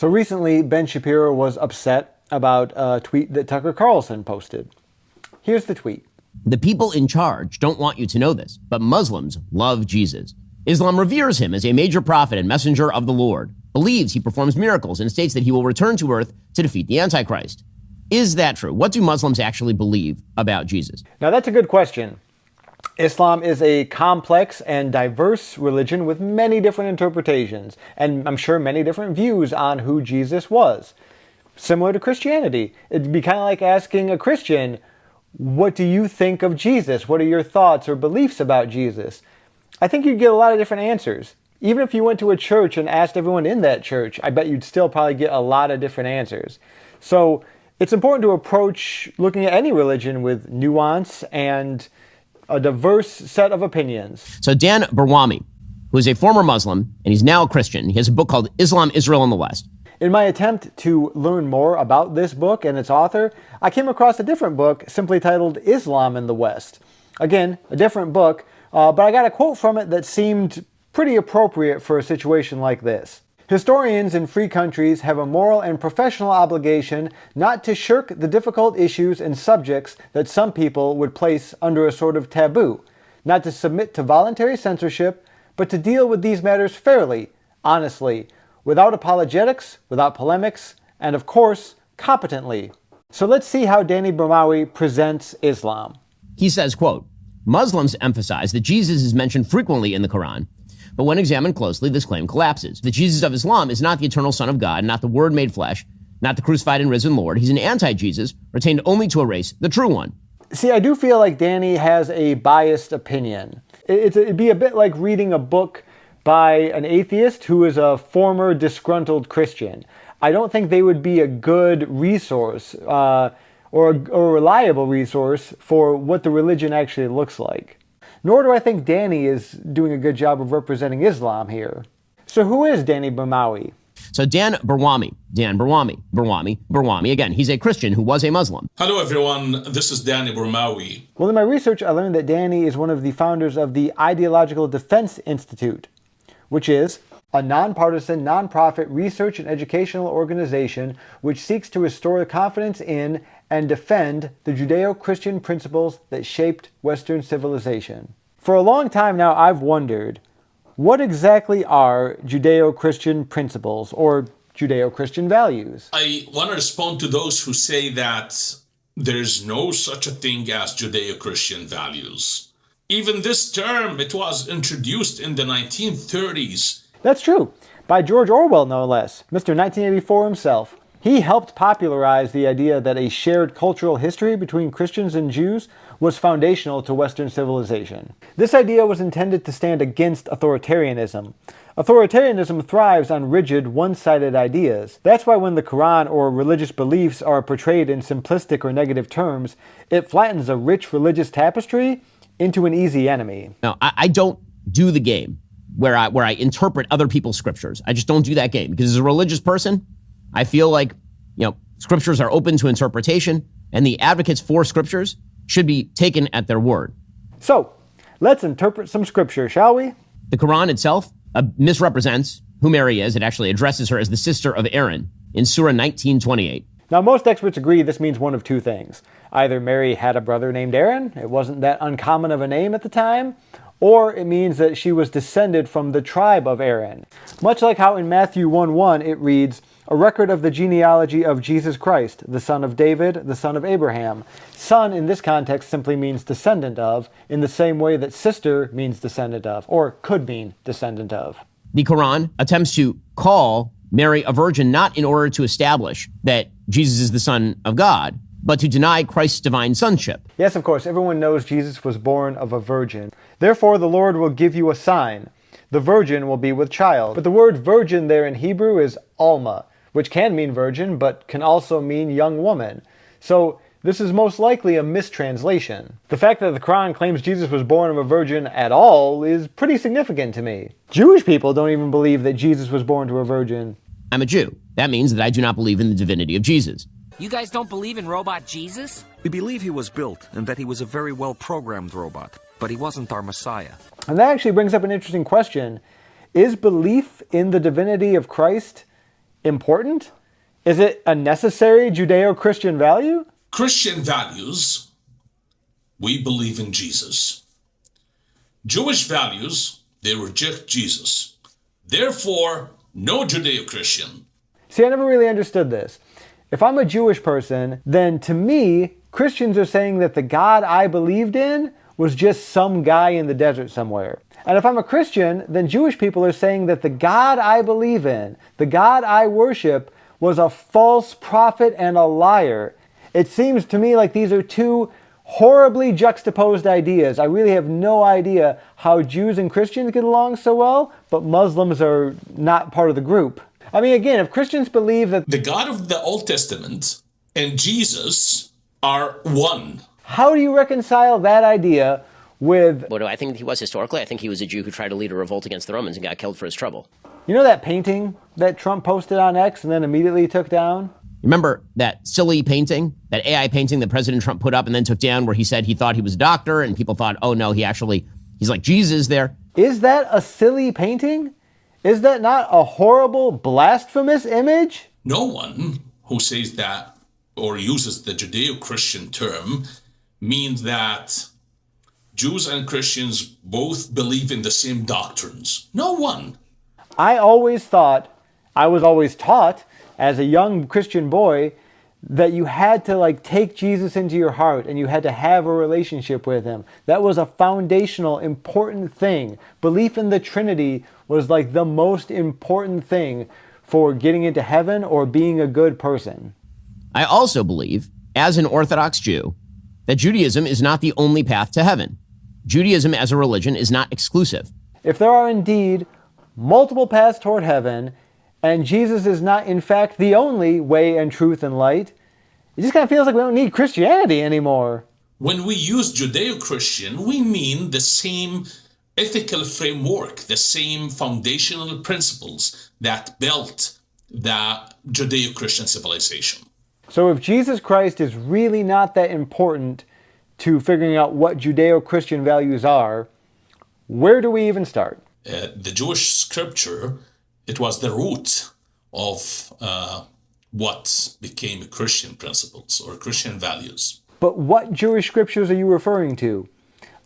So recently, Ben Shapiro was upset about a tweet that Tucker Carlson posted. Here's the tweet. The people in charge don't want you to know this, but Muslims love Jesus. Islam reveres him as a major prophet and messenger of the Lord, believes he performs miracles, and states that he will return to earth to defeat the Antichrist. Is that true? What do Muslims actually believe about Jesus? Now, that's a good question. Islam is a complex and diverse religion with many different interpretations, and I'm sure many different views on who Jesus was. Similar to Christianity. It'd be kind of like asking a Christian, what do you think of Jesus? What are your thoughts or beliefs about Jesus? I think you'd get a lot of different answers. Even if you went to a church and asked everyone in that church, I bet you'd still probably get a lot of different answers. So it's important to approach looking at any religion with nuance and a diverse set of opinions. So Dan Burwami, who is a former Muslim, and he's now a Christian, he has a book called Islam, Israel, and the West. In my attempt to learn more about this book and its author, I came across a different book simply titled Islam in the West. Again, a different book, but I got a quote from it that seemed pretty appropriate for a situation like this. Historians in free countries have a moral and professional obligation not to shirk the difficult issues and subjects that some people would place under a sort of taboo, not to submit to voluntary censorship, but to deal with these matters fairly, honestly, without apologetics, without polemics, and of course, competently. So let's see how Danny Burwami presents Islam. He says, quote, Muslims emphasize that Jesus is mentioned frequently in the Quran, but when examined closely, this claim collapses. The Jesus of Islam is not the eternal Son of God, not the Word made flesh, not the crucified and risen Lord. He's an anti-Jesus, retained only to erase the true one. See, I do feel like Danny has a biased opinion. It'd be a bit like reading a book by an atheist who is a former disgruntled Christian. I don't think they would be a good resource or a reliable resource for what the religion actually looks like. Nor do I think Danny is doing a good job of representing Islam here. So who is Danny Burwami? So Dan Burwami, again, he's a Christian who was a Muslim. Hello everyone, this is Danny Burwami. Well, in my research, I learned that Danny is one of the founders of the Ideological Defense Institute, which is a nonpartisan, nonprofit research and educational organization which seeks to restore confidence in and defend the Judeo-Christian principles that shaped Western civilization. For a long time now, I've wondered, what exactly are Judeo-Christian principles or Judeo-Christian values? I want to respond to those who say that there's no such a thing as Judeo-Christian values. Even this term, it was introduced in the 1930s. That's true. By George Orwell, no less, Mr. 1984 himself. He helped popularize the idea that a shared cultural history between Christians and Jews was foundational to Western civilization. This idea was intended to stand against authoritarianism. Authoritarianism thrives on rigid, one-sided ideas. That's why when the Quran or religious beliefs are portrayed in simplistic or negative terms, it flattens a rich religious tapestry into an easy enemy. Now, I don't do the game where I interpret other people's scriptures. I just don't do that game because as a religious person, I feel like, scriptures are open to interpretation and the advocates for scriptures should be taken at their word. So, let's interpret some scripture, shall we? The Quran itself misrepresents who Mary is. It actually addresses her as the sister of Aaron in Surah 19:28. Now, most experts agree this means one of two things. Either Mary had a brother named Aaron, it wasn't that uncommon of a name at the time, or it means that she was descended from the tribe of Aaron. Much like how in Matthew 1:1 it reads, a record of the genealogy of Jesus Christ, the son of David, the son of Abraham. Son in this context simply means descendant of, in the same way that sister means descendant of, or could mean descendant of. The Quran attempts to call Mary a virgin not in order to establish that Jesus is the Son of God, but to deny Christ's divine sonship. Yes, of course, everyone knows Jesus was born of a virgin. Therefore, the Lord will give you a sign. The virgin will be with child. But the word virgin there in Hebrew is alma, which can mean virgin, but can also mean young woman. So this is most likely a mistranslation. The fact that the Quran claims Jesus was born of a virgin at all is pretty significant to me. Jewish people don't even believe that Jesus was born to a virgin. I'm a Jew. That means that I do not believe in the divinity of Jesus. You guys don't believe in robot Jesus? We believe he was built and that he was a very well-programmed robot, but he wasn't our Messiah. And that actually brings up an interesting question. Is belief in the divinity of Christ important? Is it a necessary Judeo-Christian value? Christian values, we believe in Jesus. Jewish values, they reject Jesus. Therefore, no Judeo-Christian. See, I never really understood this. If I'm a Jewish person, then to me, Christians are saying that the God I believed in was just some guy in the desert somewhere. And if I'm a Christian, then Jewish people are saying that the God I believe in, the God I worship, was a false prophet and a liar. It seems to me like these are two horribly juxtaposed ideas. I really have no idea how Jews and Christians get along so well, but Muslims are not part of the group. I mean, again, if Christians believe that the God of the Old Testament and Jesus are one, how do you reconcile that idea with... What do I think he was historically? I think he was a Jew who tried to lead a revolt against the Romans and got killed for his trouble. You know that painting that Trump posted on X and then immediately took down? Remember that silly painting, that AI painting that President Trump put up and then took down where he said he thought he was a doctor and people thought, oh no, he's like Jesus there. Is that a silly painting? Is that not a horrible, blasphemous image? No one who says that or uses the Judeo-Christian term means that Jews and Christians both believe in the same doctrines. No one. I was always taught as a young Christian boy that you had to take Jesus into your heart and you had to have a relationship with him. That was a foundational, important thing. Belief in the Trinity was the most important thing for getting into heaven or being a good person. I also believe, as an Orthodox Jew, that Judaism is not the only path to heaven. Judaism as a religion is not exclusive. If there are indeed multiple paths toward heaven, and Jesus is not, in fact, the only way and truth and light, it just kind of feels like we don't need Christianity anymore. When we use Judeo-Christian, we mean the same ethical framework, the same foundational principles that built the Judeo-Christian civilization. So if Jesus Christ is really not that important to figuring out what Judeo-Christian values are, where do we even start? The Jewish scripture, it was the root of what became Christian principles or Christian values. But what Jewish scriptures are you referring to?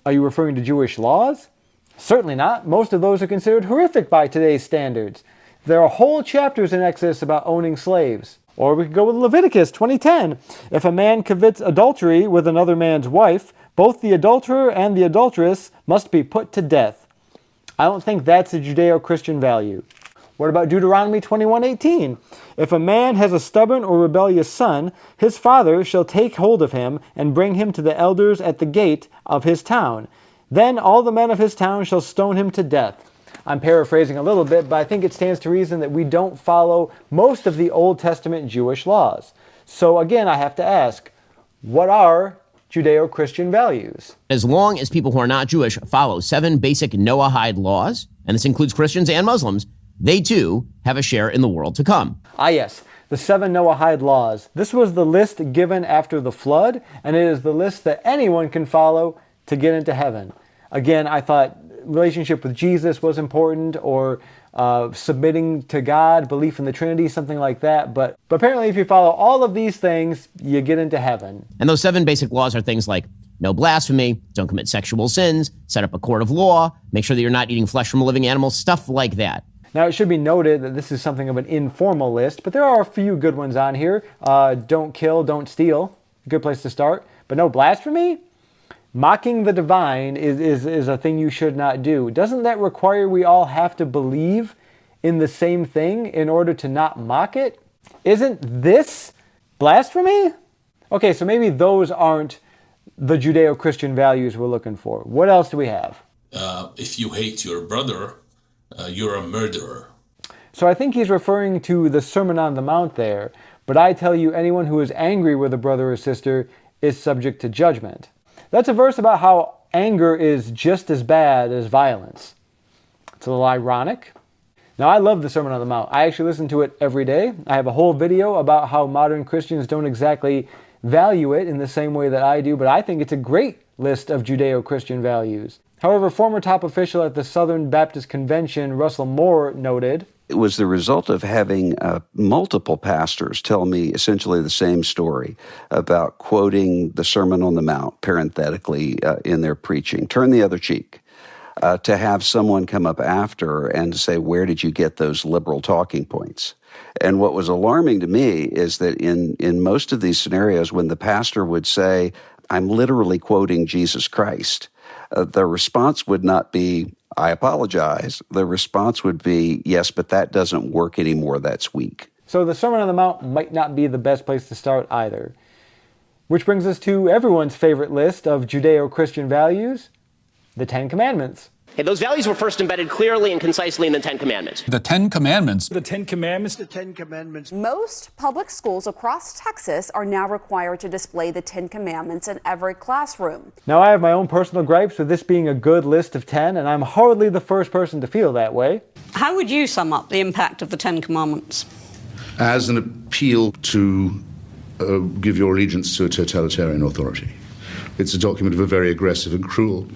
Are you referring to Jewish laws? Certainly not. Most of those are considered horrific by today's standards. There are whole chapters in Exodus about owning slaves. Or we could go with Leviticus 20:10. If a man commits adultery with another man's wife, both the adulterer and the adulteress must be put to death. I don't think that's a Judeo-Christian value. What about Deuteronomy 21:18? If a man has a stubborn or rebellious son, his father shall take hold of him and bring him to the elders at the gate of his town. Then all the men of his town shall stone him to death. I'm paraphrasing a little bit, but I think it stands to reason that we don't follow most of the Old Testament Jewish laws. So again, I have to ask, what are Judeo-Christian values? As long as people who are not Jewish follow 7 basic Noahide laws, and this includes Christians and Muslims, they too have a share in the world to come. Ah yes, the 7 Noahide laws. This was the list given after the flood, and it is the list that anyone can follow to get into heaven. Again, I thought relationship with Jesus was important, or submitting to God, belief in the Trinity, something like that. But apparently if you follow all of these things, you get into heaven. And those 7 basic laws are things like no blasphemy, don't commit sexual sins, set up a court of law, make sure that you're not eating flesh from living animals, stuff like that. Now, it should be noted that this is something of an informal list, but there are a few good ones on here. Don't kill, don't steal. Good place to start. But no blasphemy? Mocking the divine is a thing you should not do. Doesn't that require we all have to believe in the same thing in order to not mock it? Isn't this blasphemy? Okay, so maybe those aren't the Judeo-Christian values we're looking for. What else do we have? If you hate your brother, you're a murderer. So I think he's referring to the Sermon on the Mount there. But I tell you, anyone who is angry with a brother or sister is subject to judgment. That's a verse about how anger is just as bad as violence. It's a little ironic. Now, I love the Sermon on the Mount. I actually listen to it every day. I have a whole video about how modern Christians don't exactly value it in the same way that I do, but I think it's a great list of Judeo-Christian values. However, former top official at the Southern Baptist Convention, Russell Moore, noted, It was the result of having multiple pastors tell me essentially the same story about quoting the Sermon on the Mount, parenthetically, in their preaching. Turn the other cheek. To have someone come up after and say, where did you get those liberal talking points? And what was alarming to me is that in most of these scenarios, when the pastor would say, I'm literally quoting Jesus Christ, the response would not be, I apologize. The response would be, yes, but that doesn't work anymore. That's weak. So the Sermon on the Mount might not be the best place to start either. Which brings us to everyone's favorite list of Judeo-Christian values, the Ten Commandments. Hey, those values were first embedded clearly and concisely in the Ten Commandments. The Ten Commandments. The Ten Commandments. The Ten Commandments. Most public schools across Texas are now required to display the Ten Commandments in every classroom. Now, I have my own personal gripes with this being a good list of 10, and I'm hardly the first person to feel that way. How would you sum up the impact of the Ten Commandments? As an appeal to give your allegiance to a totalitarian authority. It's a document of a very aggressive and cruel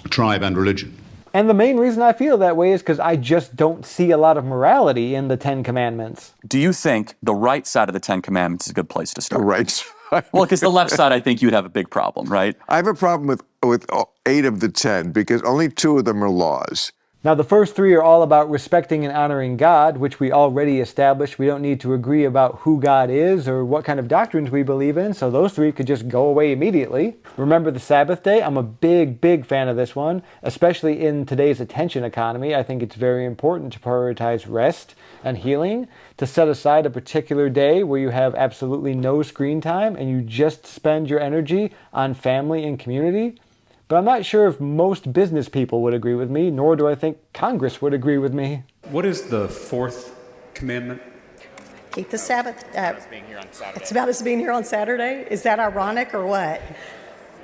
tribe and religion. And the main reason I feel that way is because I just don't see a lot of morality in the Ten Commandments. Do you think the right side of the Ten Commandments is a good place to start? The right side? Well, because the left side, I think you'd have a big problem, right? I have a problem with 8 of the 10 because only 2 of them are laws. Now, the first 3 are all about respecting and honoring God, which we already established. We don't need to agree about who God is or what kind of doctrines we believe in, so those 3 could just go away immediately. Remember the Sabbath day? I'm a big fan of this one, especially in today's attention economy. I think it's very important to prioritize rest and healing, to set aside a particular day where you have absolutely no screen time and you just spend your energy on family and community. But I'm not sure if most business people would agree with me, nor do I think Congress would agree with me. What is the 4th commandment? Keep the Sabbath. It's about us being here on Saturday. Is that ironic or what?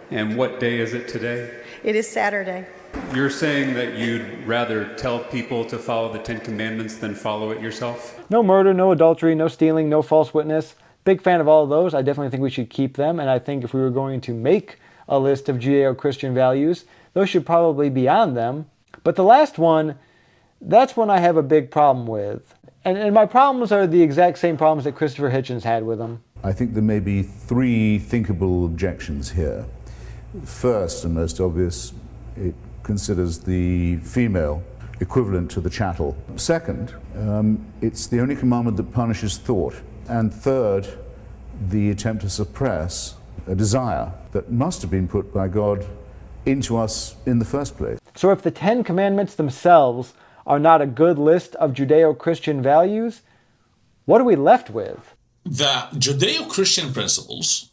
And what day is it today? It is Saturday. You're saying that you'd rather tell people to follow the Ten Commandments than follow it yourself? No murder, no adultery, no stealing, no false witness. Big fan of all of those. I definitely think we should keep them, and I think if we were going to make a list of Judeo-Christian values, those should probably be on them. But the last one, that's one I have a big problem with. And my problems are the exact same problems that Christopher Hitchens had with them. I think there may be 3 thinkable objections here. First, and most obvious, it considers the female equivalent to the chattel. Second, it's the only commandment that punishes thought. And third, the attempt to suppress a desire that must have been put by God into us in the first place. So if the Ten Commandments themselves are not a good list of Judeo-Christian values, what are we left with? The Judeo-Christian principles,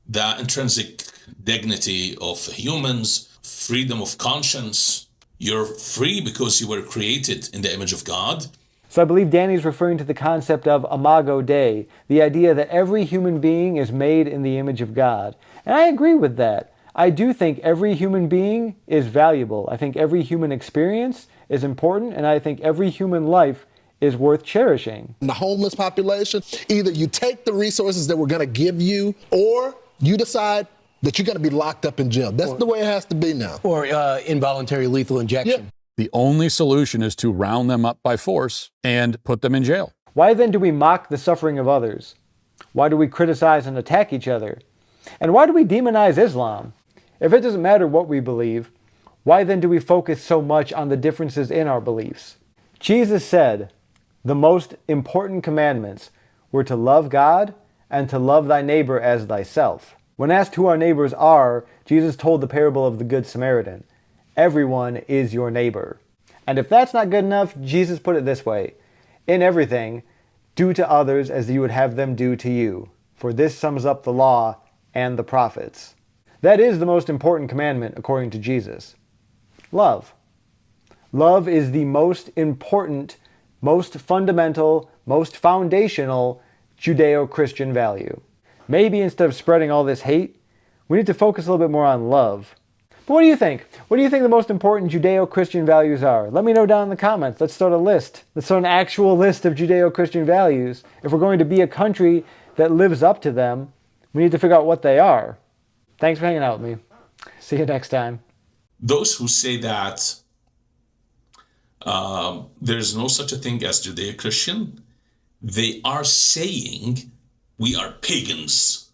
the intrinsic dignity of humans, freedom of conscience, you're free because you were created in the image of God. So I believe Danny's referring to the concept of imago Dei, the idea that every human being is made in the image of God. And I agree with that. I do think every human being is valuable. I think every human experience is important, and I think every human life is worth cherishing. The homeless population, either you take the resources that we're going to give you, or you decide that you're going to be locked up in jail. That's the way it has to be now. Or involuntary lethal injection. Yeah. The only solution is to round them up by force and put them in jail. Why then do we mock the suffering of others? Why do we criticize and attack each other? And why do we demonize Islam? If it doesn't matter what we believe, why then do we focus so much on the differences in our beliefs? Jesus said the most important commandments were to love God and to love thy neighbor as thyself. When asked who our neighbors are, Jesus told the parable of the Good Samaritan. Everyone is your neighbor. And if that's not good enough, Jesus put it this way: in everything, do to others as you would have them do to you. For this sums up the law and the prophets. That is the most important commandment according to Jesus. Love. Love is the most important, most fundamental, most foundational Judeo-Christian value. Maybe instead of spreading all this hate, we need to focus a little bit more on love. But what do you think? What do you think the most important Judeo-Christian values are? Let me know down in the comments. Let's start a list. Let's start an actual list of Judeo-Christian values. If we're going to be a country that lives up to them, we need to figure out what they are. Thanks for hanging out with me. See you next time. Those who say that There's no such a thing as Judeo-Christian. They are saying we are pagans.